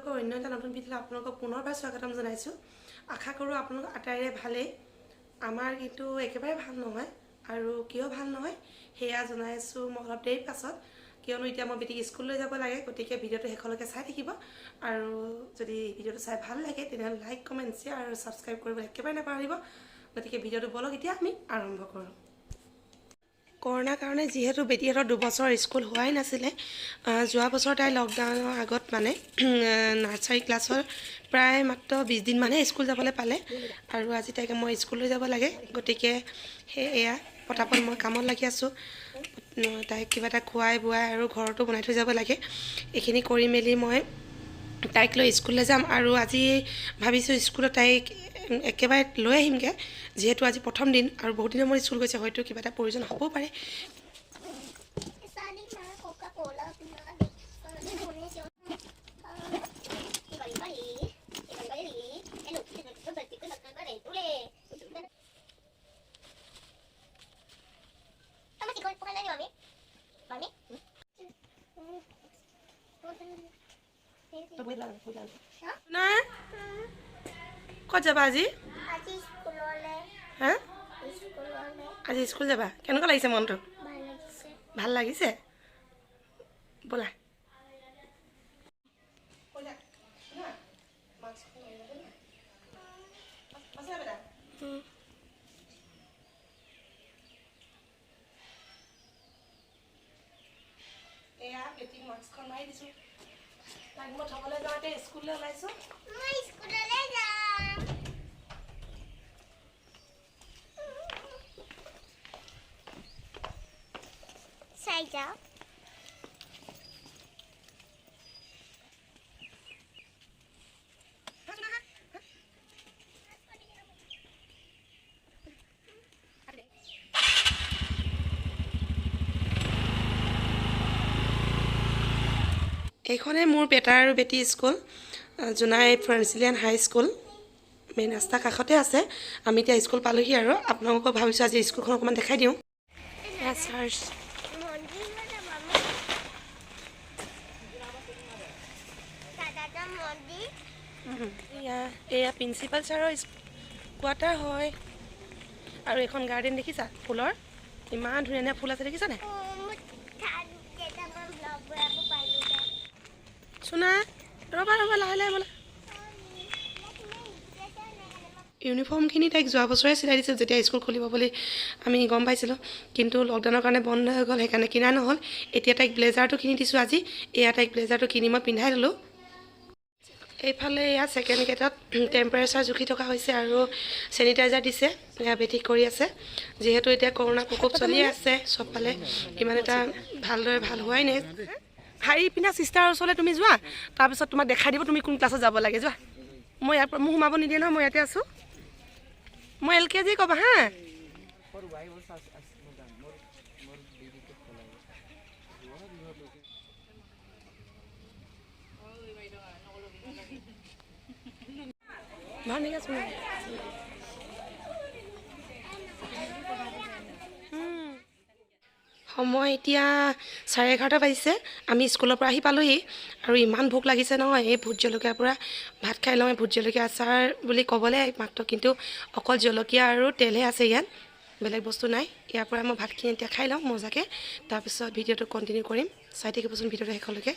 আপোনালোকৰ অন্য এটা নতুন ভিডিঅ'ত আপোনালোকক পুনৰবাৰ স্বাগতম জনাইছোঁ। আশা কৰোঁ আপোনালোক আটাইৰে ভালেই। আমাৰ কিন্তু একেবাৰে ভাল নহয়, আৰু কিয় ভাল নহয় সেয়া জনাইছোঁ মই অলপ দেৰি পাছত, কিয়নো এতিয়া মই বেটিক স্কুললৈ যাব লাগে। গতিকে ভিডিঅ'টো শেষলৈকে চাই থাকিব, আৰু যদি ভিডিঅ'টো চাই ভাল লাগে তেনেহ'লে লাইক, কমেণ্ট, শ্বেয়াৰ আৰু ছাবস্ক্ৰাইব কৰিবলৈ একেবাৰে নাপাহৰিব। গতিকে ভিডিঅ'টো বলক এতিয়া আমি আৰম্ভ কৰোঁ। কৰোণাৰ কাৰণে যিহেতু বেটীহঁতৰ 2 বছৰ স্কুল হোৱাই নাছিলে, যোৱা বছৰ তাই লকডাউনৰ আগত মানে নাৰ্চাৰী ক্লাছৰ প্ৰায় মাত্ৰ 20 দিনমানহে স্কুল যাবলৈ পালে, আৰু আজি তাইকে মই স্কুললৈ যাব লাগে। গতিকে এয়া পটাপট মই কামত লাগি আছোঁ। তাইক কিবা এটা খুৱাই বোৱাই আৰু ঘৰতো বনাই থৈ যাব লাগে। এইখিনি কৰি মেলি মই তাইক লৈ স্কুললৈ যাম, আৰু আজি ভাবিছোঁ স্কুলত তাইক একেবাৰে লৈ আহিমগৈ, যিহেতু আজি প্ৰথম দিন আৰু বহুত দিনৰ মূৰত স্কুল গৈছে, হয়তো কিবা এটা প্ৰয়োজন হ'বও পাৰে। ক'ত যাবা আজি? হা, আজি স্কুল যাবা? কেনেকুৱা লাগিছে মনটো? ভাল লাগিছে। ব'লা। এয়া বেটিক মাস্কখন মাৰি দিছোঁ। তাইক মই থ'বলৈ যাওঁতে স্কুললৈ ওলাইছোঁ। মই স্কুললৈ যাম। চাই যাওঁ। এইখনে মোৰ বেটা আৰু বেটি স্কুল, জোনাই ফ্ৰেঞ্চিলিয়ান হাই স্কুল। মেইন ৰাস্তাৰ কাষতে আছে। আমি এতিয়া স্কুল পালোহি, আৰু আপোনালোকক ভাবিছোঁ আজি স্কুলখন অকণমান দেখাই দিওঁ। এয়া প্ৰিন্সিপাল ছাৰৰ কোৱাৰ্টাৰ হয়, আৰু এখন গাৰ্ডেন দেখিছা ফুলৰ? ইমান ধুনীয়া ধুনীয়া ফুল আছে, দেখিছানে? চুনা ৰ'বা লাহে লাহে বোলা। ইউনিফৰ্মখিনি তাইক যোৱা বছৰে চিলাই দিছিল, যেতিয়া স্কুল খুলিব বুলি আমি গম পাইছিলোঁ, কিন্তু লকডাউনৰ কাৰণে বন্ধ হৈ গ'ল, সেইকাৰণে কিনা নহ'ল। এতিয়া তাইক ব্লেজাৰটো কিনি দিছোঁ আজি। এয়া তাইক ব্লেজাৰটো কিনি মই পিন্ধাই ল'লোঁ। এইফালে এয়া ছেকেণ্ড গেটত টেম্পাৰেচাৰ জুখি থকা হৈছে, আৰু চেনিটাইজাৰ দিছে। এয়া বেটি কৰি আছে, যিহেতু এতিয়া কৰোণা প্ৰকোপ চলিয়ে আছে চবফালে, ইমান এটা ভালদৰে ভাল হোৱাই নাই। শাৰী পিন্ধা চিষ্টাৰৰ ওচৰলৈ তুমি যোৱা, তাৰপিছত তোমাক দেখাই দিব তুমি কোন ক্লাছত যাব লাগে। যোৱা, মই ইয়াৰ পৰা মোক সোমাব নিদিয়ে নহয়, মই ইয়াতে আছোঁ। মই LKG ক'বা হা। সময় এতিয়া 11:30 বাজিছে। আমি স্কুলৰ পৰা আহি পালোহি, আৰু ইমান ভোক লাগিছে নহয়। এই ভোট জলকীয়াৰ পৰা ভাত খাই লওঁ। ভোট জলকীয়া আচাৰ বুলি ক'বলৈ মাত্ৰ, কিন্তু অকল জলকীয়া আৰু তেলহে আছে ইয়াত, বেলেগ বস্তু নাই। ইয়াৰ পৰা মই ভাতখিনি এতিয়া খাই লওঁ মজাকৈ, তাৰপিছত ভিডিঅ'টো কণ্টিনিউ কৰিম। চাই থাকিবচোন ভিডিঅ'টো শেষলৈকে।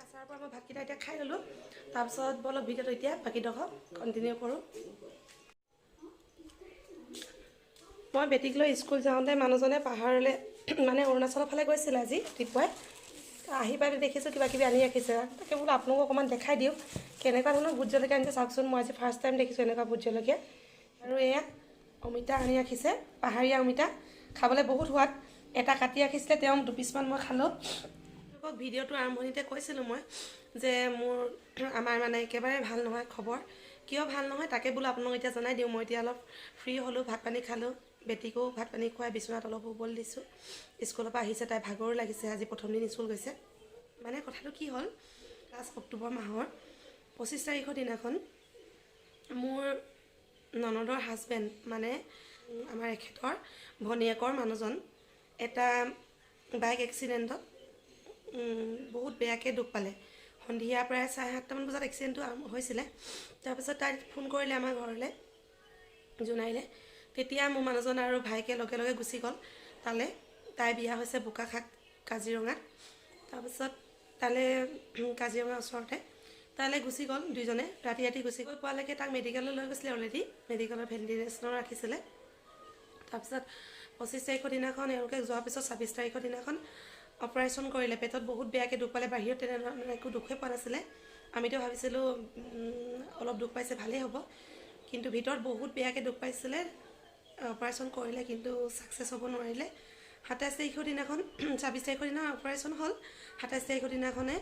আচাৰৰ পৰা মই ভাতকেইটা এতিয়া খাই ল'লোঁ, তাৰপিছত বলক ভিডিঅ'টো এতিয়া বাকীডোখৰ কণ্টিনিউ কৰোঁ। মই বেটিক লৈ স্কুল যাওঁতে মানুহজনে পাহাৰলৈ মানে অৰুণাচলৰ ফালে গৈছিলে আজি ৰাতিপুৱাই। আহি পাই দেখিছোঁ কিবা কিবি আনি ৰাখিছে, তাকে বোলো আপোনালোকক অকণমান দেখাই দিওঁ কেনেকুৱা ধৰণৰ ভোট জলকীয়া আনিছে চাওকচোন। মই আজি ফাৰ্ষ্ট টাইম দেখিছোঁ এনেকুৱা ভোট জলকীয়া। আৰু এয়া অমিতা আনি ৰাখিছে, পাহাৰীয়া অমিতা, খাবলৈ বহুত সোৱাদ। এটা কাটি ৰাখিছিলে, তেওঁ 2 পিচমান মই খালোঁ। ভিডিঅ'টোৰ আৰম্ভণিতে কৈছিলোঁ মই যে আমাৰ মানে একেবাৰে ভাল নহয় খবৰ। কিয় ভাল নহয় তাকে বোলো আপোনালোক এতিয়া জনাই দিওঁ। মই এতিয়া অলপ ফ্ৰী হ'লোঁ, ভাত পানী খালোঁ, বেটিকো ভাত পানী খুৱাই বিচনাত অলপ শুবলৈ দিছোঁ। স্কুলৰ পৰা আহিছে, তাই ভাগৰো লাগিছে, আজি প্ৰথম দিন স্কুল গৈছে। মানে কথাটো কি হ'ল, লাষ্ট অক্টোবৰ মাহৰ 25 তাৰিখৰ দিনাখন মোৰ ননদৰ হাজবেণ্ড, মানে আমাৰ এখেতৰ ভনীয়েকৰ মানুহজন এটা বাইক এক্সিডেণ্টত বহুত বেয়াকৈ দুখ পালে। সন্ধিয়া প্ৰায় 7:30মান বজাত এক্সিডেণ্টটো হৈছিলে। তাৰপিছত তাই ফোন কৰিলে আমাৰ ঘৰলৈ, জোনাইলে। তেতিয়া মোৰ মানুহজন আৰু ভাইকে লগে লগে গুচি গ'ল তালৈ। তাই বিয়া হৈছে বোকাখাট কাজিৰঙাত। তাৰপিছত তালৈ কাজিৰঙাৰ ওচৰতে তালৈ গুচি গ'ল দুইজনে। ৰাতি গুচি গৈ পোৱালৈকে তাক মেডিকেললৈ লৈ গৈছিলে অলৰেডি, মেডিকেলৰ ভেণ্টিলেশ্যনত ৰাখিছিলে। তাৰপিছত 25 তাৰিখৰ দিনাখন এওঁলোকে যোৱাৰ পিছত 26 তাৰিখৰ দিনাখন অপাৰেশ্যন কৰিলে। পেটত বহুত বেয়াকৈ দুখ পালে। বাহিৰত তেনেধৰণে একো দুখেই পোৱা নাছিলে। আমিতো ভাবিছিলোঁ অলপ দুখ পাইছে ভালেই হ'ব, কিন্তু ভিতৰত বহুত বেয়াকৈ দুখ পাইছিলে। অপাৰেশ্যন কৰিলে কিন্তু ছাকচেছ হ'ব নোৱাৰিলে। 27 তাৰিখৰ দিনাখন 26 তাৰিখৰ দিনা অপাৰেশ্যন হ'ল। 27 তাৰিখৰ দিনাখনে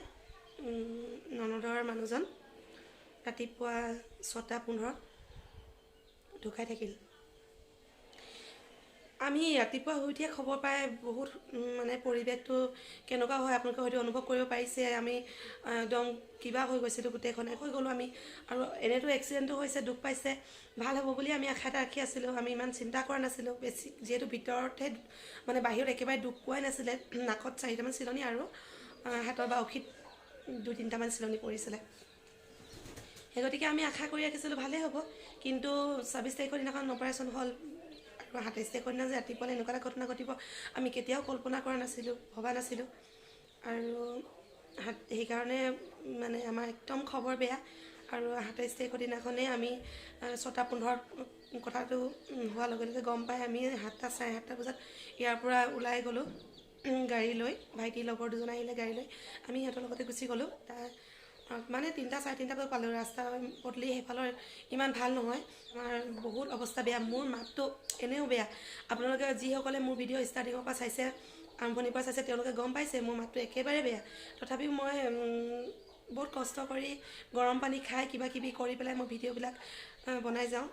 ননদৰ মানুহজন ৰাতিপুৱা 6:15 ঢুকাই থাকিল। আমি ৰাতিপুৱা শুই উঠিয়ে খবৰ পাই বহুত মানে পৰিৱেশটো কেনেকুৱা হয় আপোনালোকে হয়তো অনুভৱ কৰিব পাৰিছে। আমি একদম কিবা হৈ গৈছিলোঁ, গোটেইখনে হৈ গ'লোঁ আমি। আৰু এনেতো এক্সিডেণ্টটো হৈছে, দুখ পাইছে, ভাল হ'ব বুলি আমি আশা এটা ৰাখি আছিলোঁ। আমি ইমান চিন্তা কৰা নাছিলোঁ বেছি, যিহেতু ভিতৰতহে মানে বাহিৰত একেবাৰে দুখ পোৱাই নাছিলে। নাকত 4টামান চিলনি আৰু হাতৰ বাউসীত 2-3টামান চিলনি পৰিছিলে। সেই গতিকে আমি আশা কৰি ৰাখিছিলোঁ ভালেই হ'ব। কিন্তু 26 তাৰিখৰ দিনাখন অপাৰেশ্যন হ'ল। আৰু 27 তাৰিখৰ দিনা যে ৰাতিপুৱালৈ এনেকুৱা এটা ঘটনা ঘটিব আমি কেতিয়াও কল্পনা কৰা নাছিলোঁ, ভবা নাছিলোঁ। আৰু সেইকাৰণে মানে আমাৰ একদম খবৰ বেয়া। আৰু 27 তাৰিখৰ দিনাখনেই আমি 6:15 কথাটো হোৱাৰ লগে লগে গম পাই আমি 7টা 7:30 বজাত ইয়াৰ পৰা ওলাই গ'লোঁ গাড়ী লৈ। ভাইটিৰ লগৰ দুজন আহিলে গাড়ী লৈ, আমি সিহঁতৰ লগতে গুচি গ'লোঁ। মানে 3টা 3:30 বজাত পালোঁ। ৰাস্তা পদূলি সেইফালৰ ইমান ভাল নহয়, আমাৰ বহুত অৱস্থা বেয়া। মোৰ মাতটো এনেও বেয়া। আপোনালোকে যিসকলে মোৰ ভিডিঅ' ষ্টাৰ্টিঙৰ পৰা চাইছে, আৰম্ভণিৰ পৰা চাইছে, তেওঁলোকে গম পাইছে মোৰ মাতটো একেবাৰে বেয়া। তথাপিও মই বহুত কষ্ট কৰি গৰম পানী খাই কিবাকিবি কৰি পেলাই মই ভিডিঅ'বিলাক বনাই যাওঁ।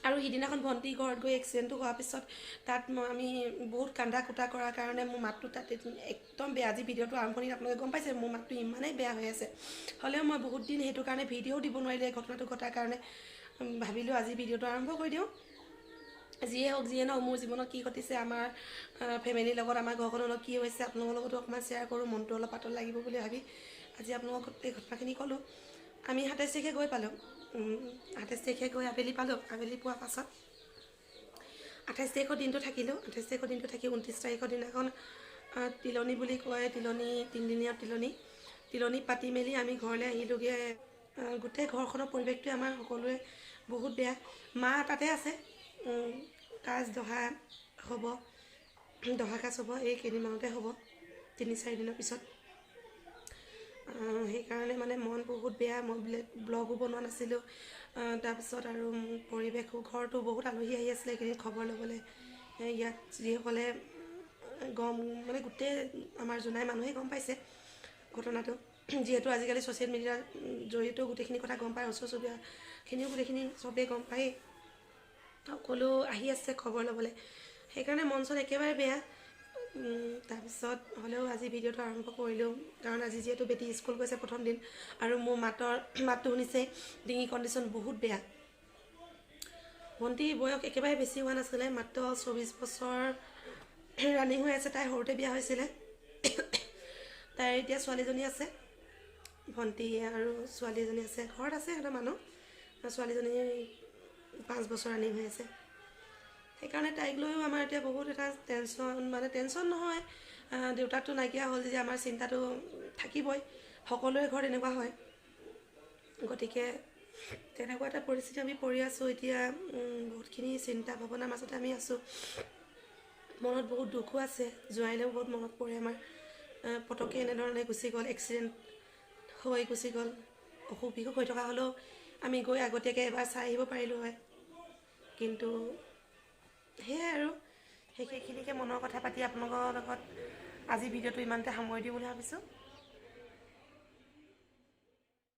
আৰু সিদিনাখন ভণ্টি ঘৰত গৈ এক্সিডেণ্টটো হোৱাৰ পিছত তাত আমি বহুত কান্দা কুটা কৰাৰ কাৰণে মোৰ মাতটো তাত একদম বেয়া। আজি ভিডিঅ'টো আৰম্ভণিত আপোনালোকে গম পাইছে মোৰ মাতটো ইমানেই বেয়া হৈ আছে। হ'লেও মই বহুত দিন সেইটো কাৰণে ভিডিঅ'ও দিব নোৱাৰিলে ঘটনাটো ঘটাৰ কাৰণে। ভাবিলোঁ আজি ভিডিঅ'টো আৰম্ভ কৰি দিওঁ। যিয়ে হওক যিয়ে নহওক মোৰ জীৱনত কি ঘটিছে, আমাৰ ফেমিলিৰ লগত, আমাৰ ঘৰখনৰ লগত কি হৈছে, আপোনালোকৰ লগতো অকণমান শ্বেয়াৰ কৰোঁ, মনটো অলপ পাতল লাগিব বুলি ভাবি আজি আপোনালোকক এই ঘটনাখিনি ক'লোঁ। আমি 27 তাৰিখে গৈ পালোঁ। 28 তাৰিখে গৈ আবেলি পালোঁ। আবেলি পোৱাৰ পাছত 28 তাৰিখৰ দিনটো থাকিলোঁ। 28 তাৰিখৰ দিনটো থাকি 29 তাৰিখৰ দিনাখন তিলনি বুলি কয়, তিলনি 3দিনীয়া তিলনি পাতি মেলি আমি ঘৰলৈ আহিলোঁগৈ। গোটেই ঘৰখনৰ পৰিৱেশটোৱে আমাৰ সকলোৱে বহুত বেয়া। মা তাতে আছে। কাজ দহা হ'ব, দহা কাজ হ'ব এই কেইদিনমানতে হ'ব, 3-4 দিনৰ পিছত। সেইকাৰণে মানে মন বহুত বেয়া। মই ব্লগো বনোৱা নাছিলোঁ। তাৰপিছত আৰু পৰিৱেশো, ঘৰটো বহুত আলহী আহি আছিলে এইকেইদিন খবৰ ল'বলৈ। ইয়াত যিসকলে মানে গোটেই আমাৰ জোনাই মানুহে গম পাইছে ঘটনাটো, যিহেতু আজিকালি ছ'চিয়েল মিডিয়াৰ জৰিয়তেও গোটেইখিনি কথা গম পায়। ওচৰ চুবুৰীয়াখিনিও গোটেইখিনি চবেই গম পায়েই, সকলো আহি আছে খবৰ ল'বলৈ। সেইকাৰণে মন চন একেবাৰে বেয়া। তাৰপিছত হ'লেও আজি ভিডিঅ'টো আৰম্ভ কৰিলোঁ, কাৰণ আজি যিহেতু বেটি স্কুল গৈছে প্ৰথম দিন। আৰু মোৰ মাতটো শুনিছে, ডিঙি কণ্ডিশ্যন বহুত বেয়া। ভণ্টিৰ বয়স একেবাৰে বেছি হোৱা নাছিলে, মাত্ৰ 24 বছৰ ৰানিং হৈ আছে। তাই সৰুতে বিয়া হৈছিলে। তাইৰ এতিয়া ছোৱালীজনী আছে, ভণ্টি আৰু ছোৱালী এজনী আছে, ঘৰত আছে সিহঁতৰ মানুহ। ছোৱালীজনী 5 বছৰ ৰানিং হৈ আছে। সেইকাৰণে তাইক লৈও আমাৰ এতিয়া বহুত এটা টেনশ্যন, মানে টেনশ্যন নহয়, দেউতাকটো নাইকিয়া হ'ল যেতিয়া আমাৰ চিন্তাটো থাকিবই। সকলোৰে ঘৰত এনেকুৱা হয়। গতিকে তেনেকুৱা এটা পৰিস্থিতি আমি পৰি আছোঁ এতিয়া। বহুতখিনি চিন্তা ভাৱনাৰ মাজতে আমি আছোঁ। মনত বহুত দুখো আছে। জোঁৱাইলৈও বহুত মনত পৰে আমাৰ। পটককৈ এনেধৰণে গুচি গ'ল, এক্সিডেণ্ট হৈ গুচি গ'ল। অসুখ বিসুখ হৈ থকা হ'লেও আমি গৈ আগতীয়াকৈ এবাৰ চাই আহিব পাৰিলোঁ হয়। কিন্তু সেয়াই আৰু সেইখিনিকে মনৰ কথা পাতি আপোনালোকৰ লগত আজি ভিডিঅ'টো ইমানতে সামৰি দিওঁ বুলি ভাবিছোঁ।